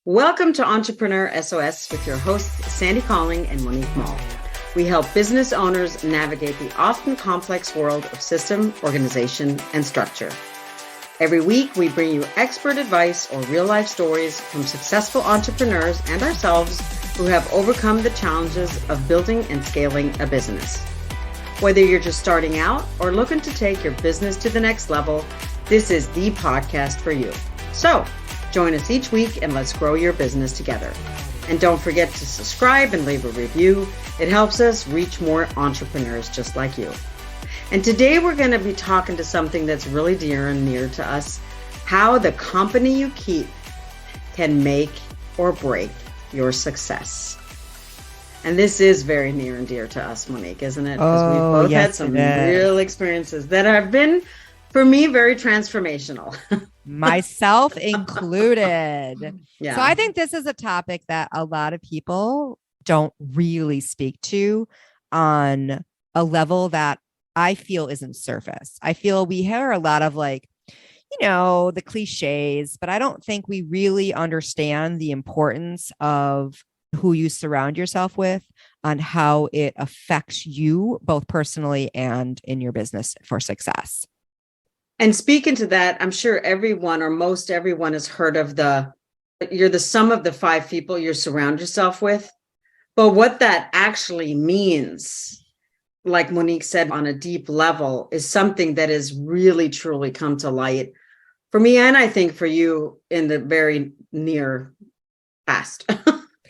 Welcome to Entrepreneur S.O.S. with your hosts, Sandy Calling and Monique Mall. We help business owners navigate the often complex world of system, organization, and structure. Every week, we bring you expert advice or real-life stories from successful entrepreneurs and ourselves who have overcome the challenges of building and scaling a business. Whether you're just starting out or looking to take your business to the next level, this is the podcast for you. So, join us each week and let's grow your business together. And don't forget to subscribe and leave a review. It helps us reach more entrepreneurs just like you. And today we're going to be talking to something that's really dear and near to us, how the company you keep can make or break your success. And this is very near and dear to us, Monique, isn't it? Because we've both had some real experiences that have been, for me, very transformational. Myself included. Yeah. So I think this is a topic that a lot of people don't really speak to on a level that I feel isn't surface. I feel we hear a lot of the cliches, but I don't think we really understand the importance of who you surround yourself with on how it affects you both personally and in your business for success. And speaking to that, I'm sure everyone or most everyone has heard of you're the sum of the 5 people you surround yourself with. But what that actually means, like Monique said, on a deep level, is something that has really, truly come to light for me. And I think for you in the very near past.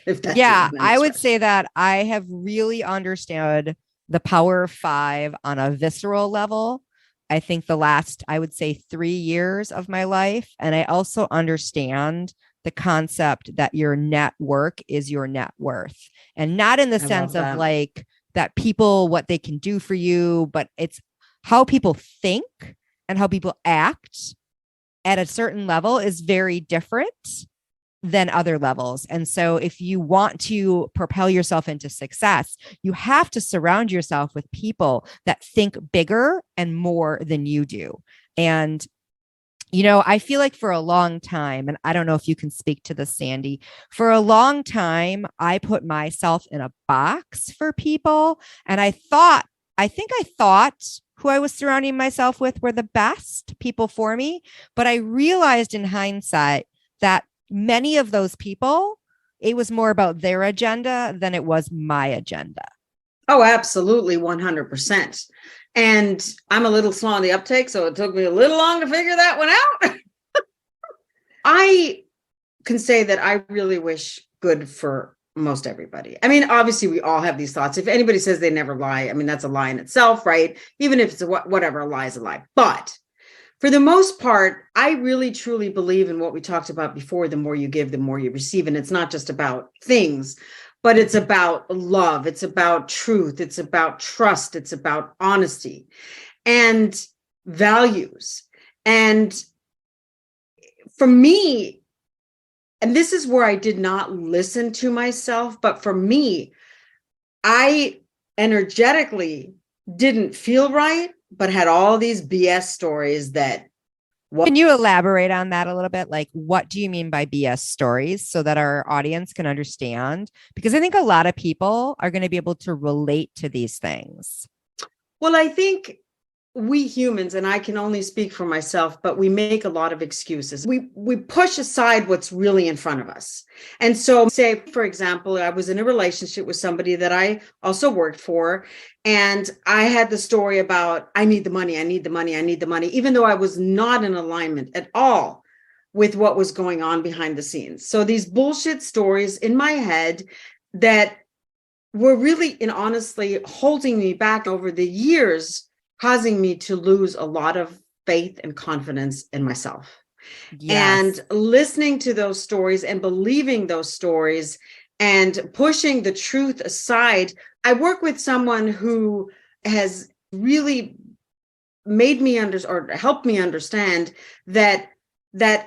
I would say that I have really understood the power of 5 on a visceral level. I think the last, I would say 3 years of my life. And I also understand the concept that your network is your net worth, and not in the sense of that people, what they can do for you, but it's how people think and how people act at a certain level is very different than other levels. And so if you want to propel yourself into success, you have to surround yourself with people that think bigger and more than you do. And, I feel like for a long time, and I don't know if you can speak to this, Sandy, for a long time, I put myself in a box for people. And I thought who I was surrounding myself with were the best people for me. But I realized in hindsight that many of those people, it was more about their agenda than it was my agenda. Oh, absolutely. 100%. And I'm a little slow on the uptake, so it took me a little long to figure that one out. I can say that I really wish good for most everybody. I mean, obviously we all have these thoughts. If anybody says they never lie, I mean, that's a lie in itself, right? Even if it's whatever, a lie is a lie. But for the most part, I really, truly believe in what we talked about before. The more you give, the more you receive. And it's not just about things, but it's about love. It's about truth. It's about trust. It's about honesty and values. And for me, and this is where I did not listen to myself, but for me, I energetically didn't feel right, but had all these BS stories that. Can you elaborate on that a little bit? Like, what do you mean by BS stories so that our audience can understand? Because I think a lot of people are going to be able to relate to these things. Well, I think we humans, and I can only speak for myself, but we make a lot of excuses. We push aside what's really in front of us. And so say, for example, I was in a relationship with somebody that I also worked for, and I had the story about, I need the money, even though I was not in alignment at all with what was going on behind the scenes. So these bullshit stories in my head that were really and honestly holding me back over the years, causing me to lose a lot of faith and confidence in myself. Yes. And listening to those stories and believing those stories and pushing the truth aside. I work with someone who has really made me or helped me understand that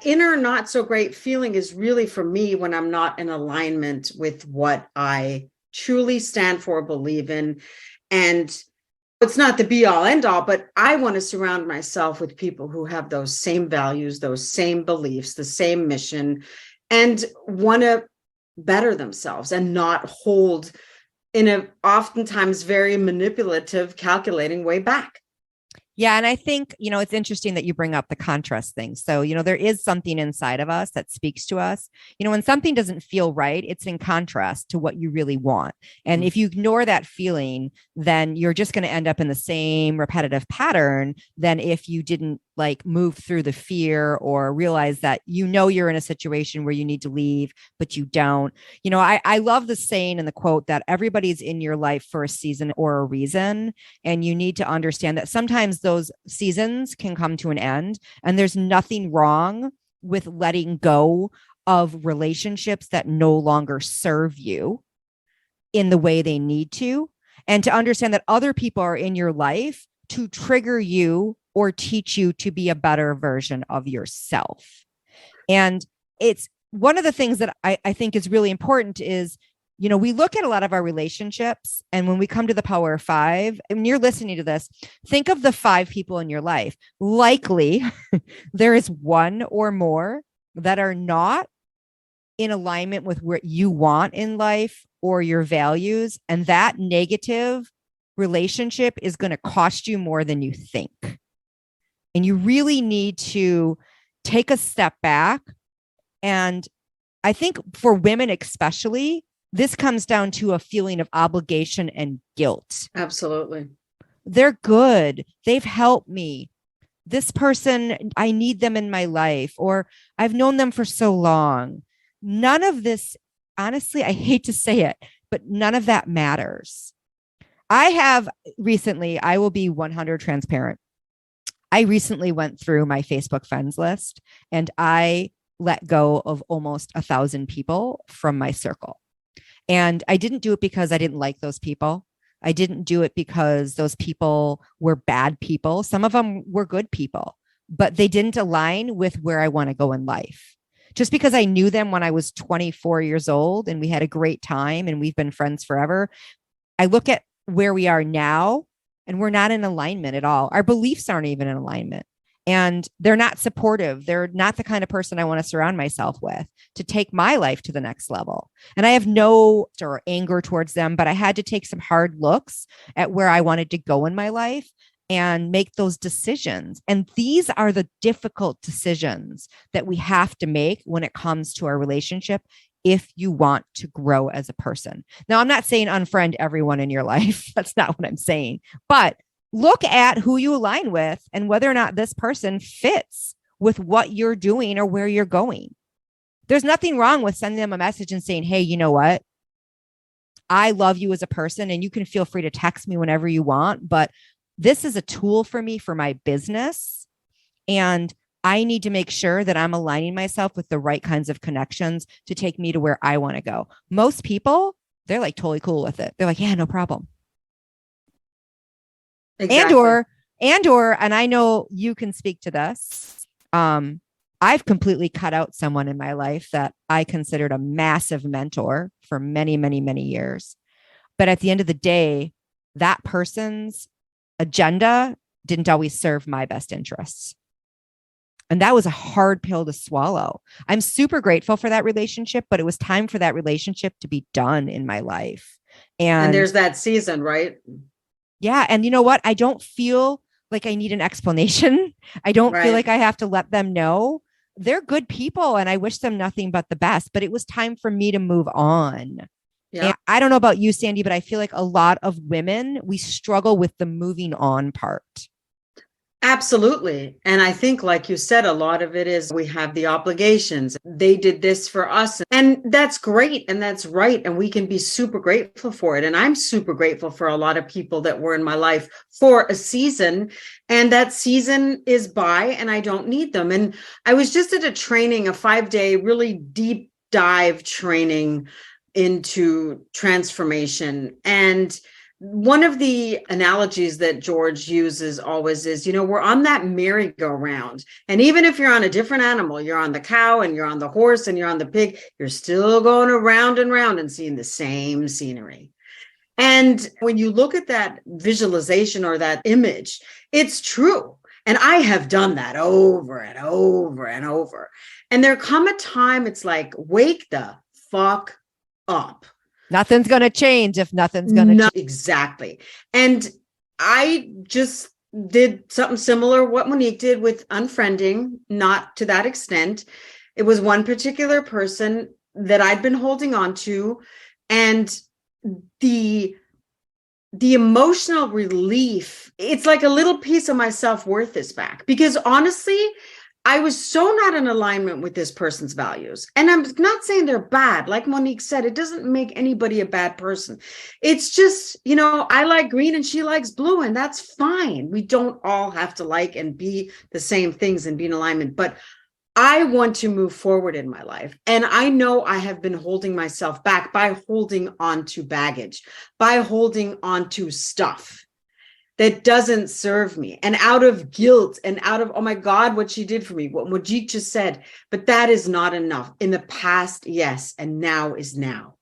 inner not so great feeling is really for me when I'm not in alignment with what I truly stand for, believe in. And it's not the be all end all, but I want to surround myself with people who have those same values, those same beliefs, the same mission, and want to better themselves and not hold in a oftentimes very manipulative, calculating way back. Yeah. And I think, it's interesting that you bring up the contrast thing. So, there is something inside of us that speaks to us. When something doesn't feel right, it's in contrast to what you really want. And if you ignore that feeling, then you're just going to end up in the same repetitive pattern than if you didn't move through the fear or realize that you're in a situation where you need to leave, but you don't. I love the saying and the quote that everybody's in your life for a season or a reason. And you need to understand that sometimes those seasons can come to an end, and there's nothing wrong with letting go of relationships that no longer serve you in the way they need to, and to understand that other people are in your life to trigger you or teach you to be a better version of yourself. And it's one of the things that I think is really important is, we look at a lot of our relationships, and when we come to the power of 5, and you're listening to this, think of the 5 people in your life. Likely there is one or more that are not in alignment with what you want in life or your values. And that negative relationship is going to cost you more than you think. And you really need to take a step back. And I think for women especially, this comes down to a feeling of obligation and guilt. Absolutely. They're good. They've helped me. This person, I need them in my life, or I've known them for so long. None of this, honestly, I hate to say it, but none of that matters. I will be 100 transparent. I recently went through my Facebook friends list, and I let go of almost 1,000 people from my circle. And I didn't do it because I didn't like those people. I didn't do it because those people were bad people. Some of them were good people, but they didn't align with where I want to go in life. Just because I knew them when I was 24 years old and we had a great time and we've been friends forever, I look at where we are now and we're not in alignment at all. Our beliefs aren't even in alignment. And they're not supportive. They're not the kind of person I want to surround myself with to take my life to the next level. And I have no anger towards them, but I had to take some hard looks at where I wanted to go in my life and make those decisions. And these are the difficult decisions that we have to make when it comes to our relationship if you want to grow as a person. Now, I'm not saying unfriend everyone in your life. That's not what I'm saying. But look at who you align with and whether or not this person fits with what you're doing or where you're going. There's nothing wrong with sending them a message and saying, hey, you know what? I love you as a person, and you can feel free to text me whenever you want, but this is a tool for me for my business. And I need to make sure that I'm aligning myself with the right kinds of connections to take me to where I want to go. Most people, they're totally cool with it. They're like, yeah, no problem. Exactly. And I know you can speak to this. I've completely cut out someone in my life that I considered a massive mentor for many, many, many years. But at the end of the day, that person's agenda didn't always serve my best interests. And that was a hard pill to swallow. I'm super grateful for that relationship, but it was time for that relationship to be done in my life. And there's that season, right? Yeah. And you know what? I don't feel like I need an explanation. I don't feel like I have to let them know. They're good people and I wish them nothing but the best, but it was time for me to move on. Yeah. And I don't know about you, Sandy, but I feel like a lot of women, we struggle with the moving on part. Absolutely. And I think, like you said, a lot of it is we have the obligations. They did this for us. And that's great. And that's right. And we can be super grateful for it. And I'm super grateful for a lot of people that were in my life for a season. And that season is by, and I don't need them. And I was just at a training, a 5-day, really deep dive training into transformation. And one of the analogies that George uses always is, we're on that merry-go-round. And even if you're on a different animal, you're on the cow and you're on the horse and you're on the pig, you're still going around and round and seeing the same scenery. And when you look at that visualization or that image, it's true. And I have done that over and over and over. And there come a time it's like, wake the fuck up. Nothing's going to change if nothing's going to change. Exactly. And I just did something similar what Monique did with unfriending, not to that extent. It was one particular person that I'd been holding on to, and the emotional relief, it's like a little piece of my self-worth is back, because honestly, I was so not in alignment with this person's values. And I'm not saying they're bad. Like Monique said, it doesn't make anybody a bad person. It's just, I like green and she likes blue, and that's fine. We don't all have to like and be the same things and be in alignment. But I want to move forward in my life. And I know I have been holding myself back by holding on to baggage, by holding on to stuff that doesn't serve me, and out of guilt and out of, oh my God, what she did for me, what Monique just said. But that is not enough. In the past, yes. And now is now.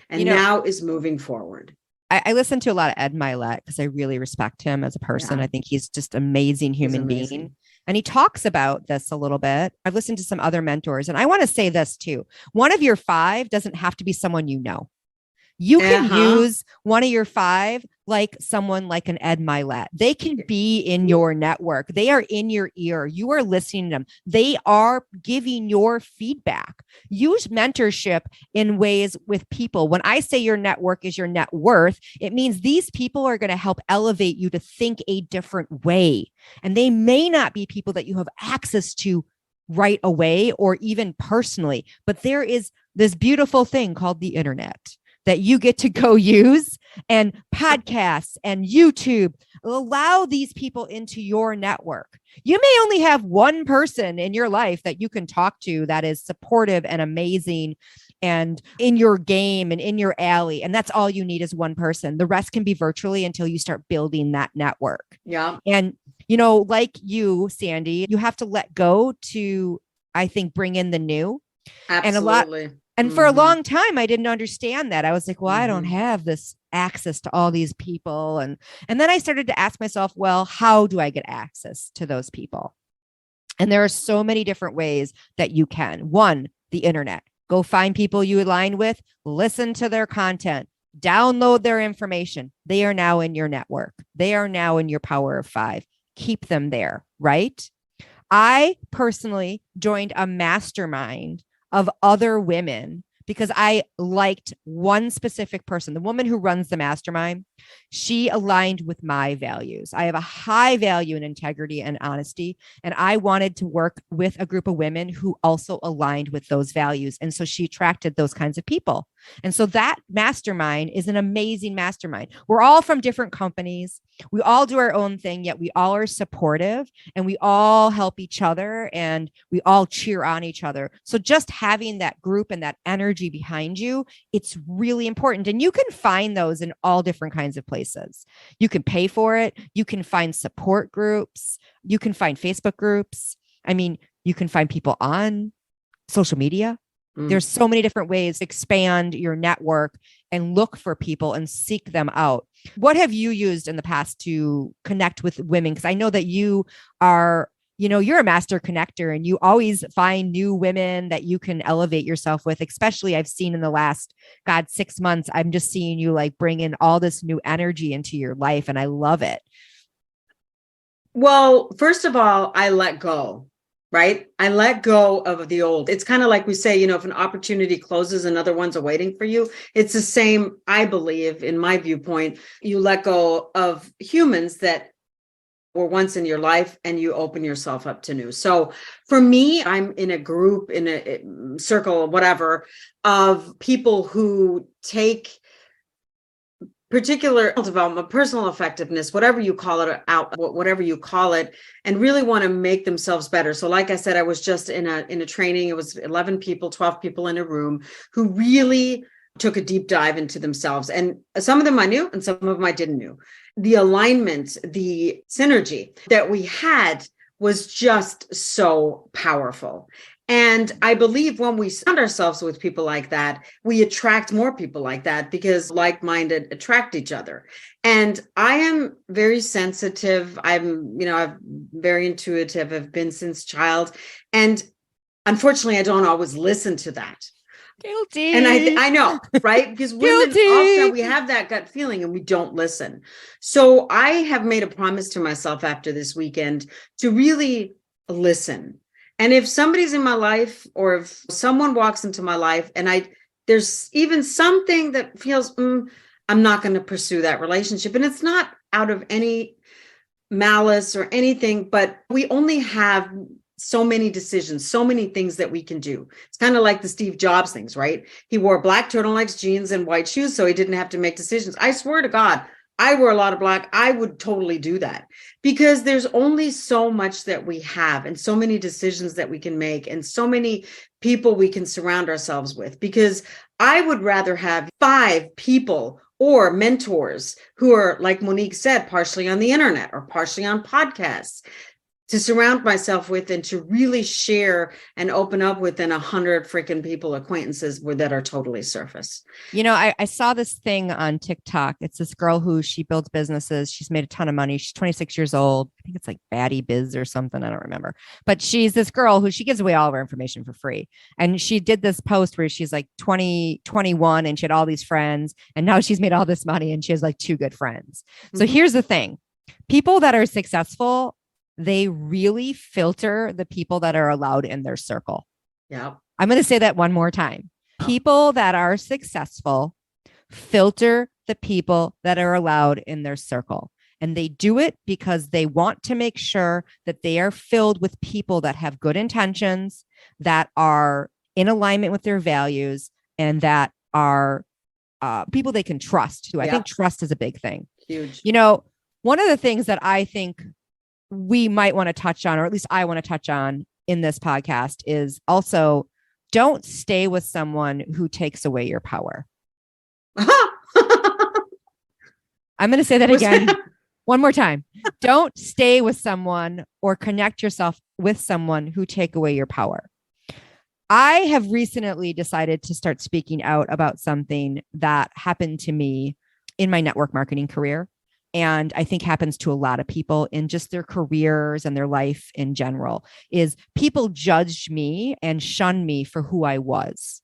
And now is moving forward. I listen to a lot of Ed Milet because I really respect him as a person. Yeah. I think he's just an amazing human being. And he talks about this a little bit. I've listened to some other mentors, and I want to say this too. One of your 5 doesn't have to be someone you know. You can use one of your 5 like someone like an Ed Milet. They can be in your network. They are in your ear. You are listening to them. They are giving your feedback. Use mentorship in ways with people. When I say your network is your net worth, it means these people are going to help elevate you to think a different way. And they may not be people that you have access to right away or even personally, but there is this beautiful thing called the internet that you get to go use, and podcasts and YouTube allow these people into your network. You may only have one person in your life that you can talk to that is supportive and amazing and in your game and in your alley. And that's all you need is one person. The rest can be virtually until you start building that network. Yeah. And, like you, Sandy, you have to let go to, I think, bring in the new. Absolutely. And for a long time, I didn't understand that. I was like, well, I don't have this access to all these people. And then I started to ask myself, well, how do I get access to those people? And there are so many different ways that you can. One, the internet. Go find people you align with, listen to their content, download their information. They are now in your network. They are now in your power of 5. Keep them there, right? I personally joined a mastermind of other women because I liked one specific person, the woman who runs the mastermind. She aligned with my values. I have a high value in integrity and honesty, and I wanted to work with a group of women who also aligned with those values. And so she attracted those kinds of people. And so that mastermind is an amazing mastermind. We're all from different companies. We all do our own thing, yet we all are supportive and we all help each other and we all cheer on each other. So just having that group and that energy behind you, it's really important. And you can find those in all different kinds of places. You can pay for it. You can find support groups. You can find Facebook groups. I mean, you can find people on social media. There's so many different ways to expand your network and look for people and seek them out. What have you used in the past to connect with women? Because I know that you are, you're a master connector and you always find new women that you can elevate yourself with. Especially I've seen in the last, 6 months, I'm just seeing you like bring in all this new energy into your life. And I love it. Well, first of all, I let go. Right? I let go of the old. It's kind of like we say, if an opportunity closes, another one's awaiting for you. It's the same, I believe, in my viewpoint. You let go of humans that were once in your life and you open yourself up to new. So for me, I'm in a group, in a circle, whatever, of people who take particular development, personal effectiveness, whatever you call it, and really want to make themselves better. So like I said, I was just in a training. It was 11 people, 12 people in a room who really took a deep dive into themselves. And some of them I knew and some of them I didn't know. The alignment, the synergy that we had was just so powerful. And I believe when we surround ourselves with people like that, we attract more people like that because like-minded attract each other. And I am very sensitive. I'm very intuitive. I've been since child. And unfortunately, I don't always listen to that. Guilty. And I know, right? Because women Guilty. often, we have that gut feeling and we don't listen. So I have made a promise to myself after this weekend to really listen. And if somebody's in my life, or if someone walks into my life and there's even something that feels, I'm not going to pursue that relationship. And it's not out of any malice or anything, but we only have so many decisions, so many things that we can do. It's kind of like the Steve Jobs things, right? He wore black turtlenecks, jeans, and white shoes, so he didn't have to make decisions. I swear to God, I wear a lot of black. I would totally do that because there's only so much that we have and so many decisions that we can make and so many people we can surround ourselves with. Because I would rather have 5 people or mentors who are, like Monique said, partially on the internet or partially on podcasts, to surround myself with and to really share and open up within 100 freaking people, acquaintances that are totally surface. I saw this thing on TikTok. It's this girl who she builds businesses. She's made a ton of money. She's 26 years old. I think it's like Baddie Biz or something. I don't remember. But she's this girl who she gives away all of her information for free. And she did this post where she's like 21 and she had all these friends. And now she's made all this money and she has like 2 good friends. Mm-hmm. So here's the thing. People that are successful, they really filter the people that are allowed in their circle. Yeah. I'm going to say that one more time. People that are successful filter the people that are allowed in their circle. And they do it because they want to make sure that they are filled with people that have good intentions, that are in alignment with their values, and that are people they can trust too. I think trust is a big thing. Huge. One of the things that I think we might want to touch on, or at least I want to touch on in this podcast, is also don't stay with someone who takes away your power. I'm going to say that again one more time. Don't stay with someone or connect yourself with someone who take away your power. I have recently decided to start speaking out about something that happened to me in my network marketing career. And I think happens to a lot of people in just their careers and their life in general, is people judged me and shunned me for who I was.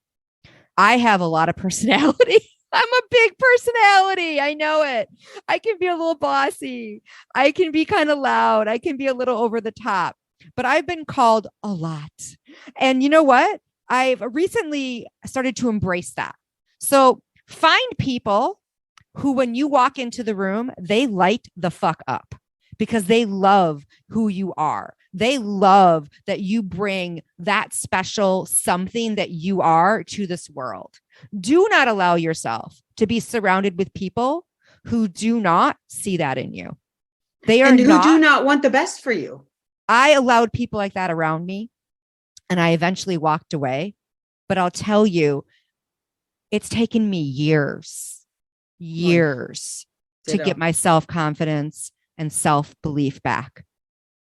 I have a lot of personality. I'm a big personality. I know it. I can be a little bossy. I can be kind of loud. I can be a little over the top, but I've been called a lot. And you know what? I've recently started to embrace that. So find people who, when you walk into the room, they light the fuck up because they love who you are. They love that you bring that special something that you are to this world. Do not allow yourself to be surrounded with people who do not see that in you. They are who do not want the best for you. I allowed people like that around me, and I eventually walked away. But I'll tell you, it's taken me years to get my self-confidence and self-belief back.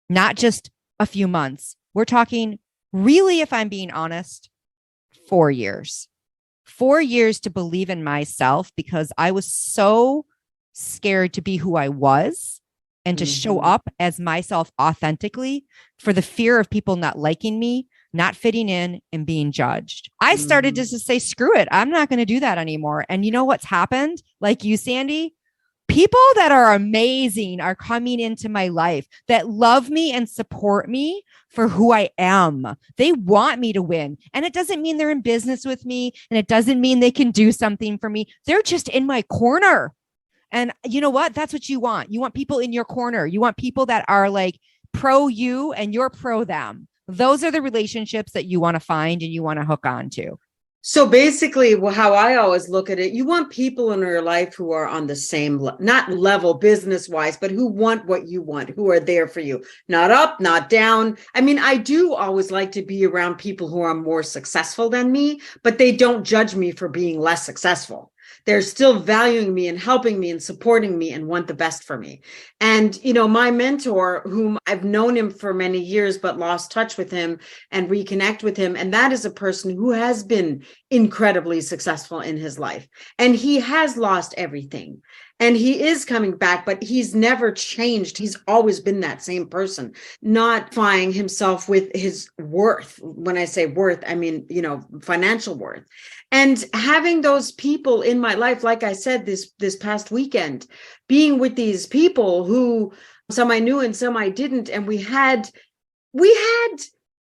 Not just a few months. We're talking, really, if I'm being honest, 4 years. 4 years to believe in myself because I was so scared to be who I was and to show up as myself authentically for the fear of people not liking me, not fitting in, and being judged. I started just to say, screw it. I'm not going to do that anymore. And you know what's happened? Like you, Sandy, people that are amazing are coming into my life that love me and support me for who I am. They want me to win. And it doesn't mean they're in business with me. And it doesn't mean they can do something for me. They're just in my corner. And you know what? That's what you want. You want people in your corner. You want people that are like pro you and you're pro them. Those are the relationships that you want to find and you want to hook on to. So basically, how I always look at it, you want people in your life who are on the same, not level business wise, but who want what you want, who are there for you, not up, not down. I mean, I do always like to be around people who are more successful than me, but they don't judge me for being less successful. they're still valuing me and helping me and supporting me and want the best for me. And, my mentor, whom I've known him for many years, but lost touch with him and reconnect with him. And that is a person who has been incredibly successful in his life. And he has lost everything. And he is coming back, but he's never changed. He's always been that same person, not finding himself with his worth. When I say worth, I mean, financial worth. And having those people in my life, like I said, this past weekend, being with these people who some I knew and some I didn't. And we had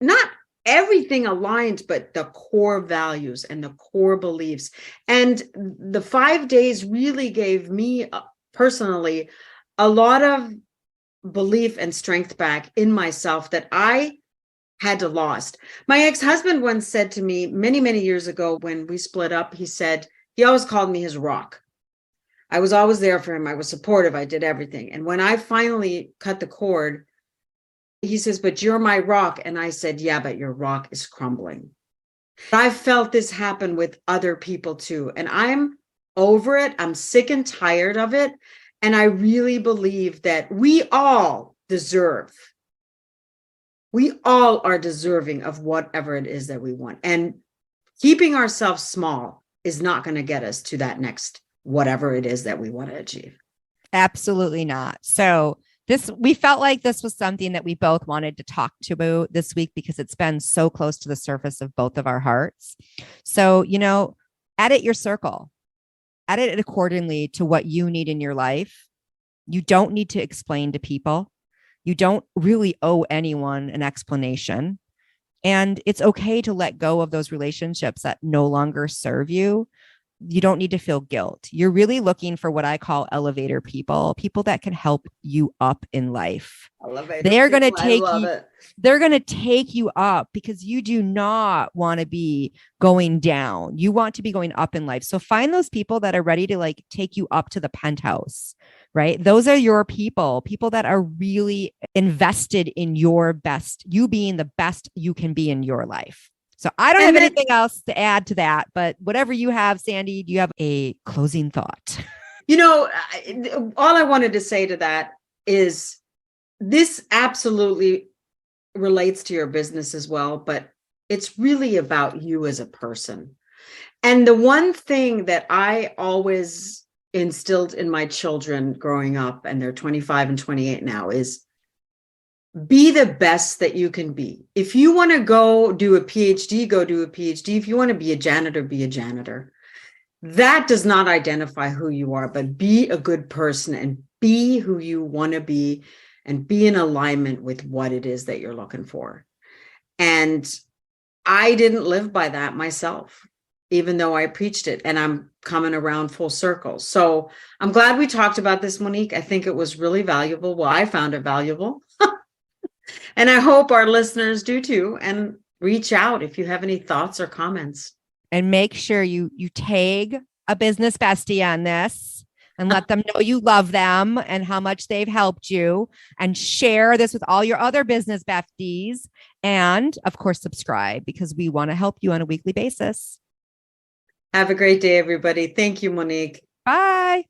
not everything aligned, but the core values and the core beliefs. And the 5 days really gave me personally a lot of belief and strength back in myself that I had to lost. My ex-husband once said to me many, many years ago when we split up, he said, he always called me his rock. I was always there for him. I was supportive. I did everything. And when I finally cut the cord, he says, but you're my rock. And I said, yeah, but your rock is crumbling. I've felt this happen with other people too. And I'm over it. I'm sick and tired of it. And I really believe that we all are deserving of whatever it is that we want. And keeping ourselves small is not going to get us to that next whatever it is that we want to achieve. Absolutely not. So we felt like this was something that we both wanted to talk to about this week because it's been so close to the surface of both of our hearts. So, edit your circle, edit it accordingly to what you need in your life. You don't need to explain to people. You don't really owe anyone an explanation. And it's okay to let go of those relationships that no longer serve you. You don't need to feel guilt. You're really looking for what I call elevator people that can help you up in life. They're going to take you up because you do not want to be going down. You want to be going up in life. So find those people that are ready to take you up to the penthouse, right? Those are your people that are really invested in your best, you being the best you can be in your life. So I don't have anything else to add to that, but whatever you have, Sandy, do you have a closing thought? All I wanted to say to that is this absolutely relates to your business as well, but it's really about you as a person. And the one thing that I always instilled in my children growing up, and they're 25 and 28 now, is be the best that you can be. If you want to go do a PhD, go do a PhD. If you want to be a janitor, be a janitor. That does not identify who you are, but be a good person and be who you want to be and be in alignment with what it is that you're looking for. And I didn't live by that myself, even though I preached it, and I'm coming around full circle. So I'm glad we talked about this, Monique. I think it was really valuable. Well, I found it valuable. And I hope our listeners do too. And reach out if you have any thoughts or comments. And make sure you tag a business bestie on this and let them know you love them and how much they've helped you, and share this with all your other business besties. And of course, subscribe because we want to help you on a weekly basis. Have a great day, everybody. Thank you, Monique. Bye.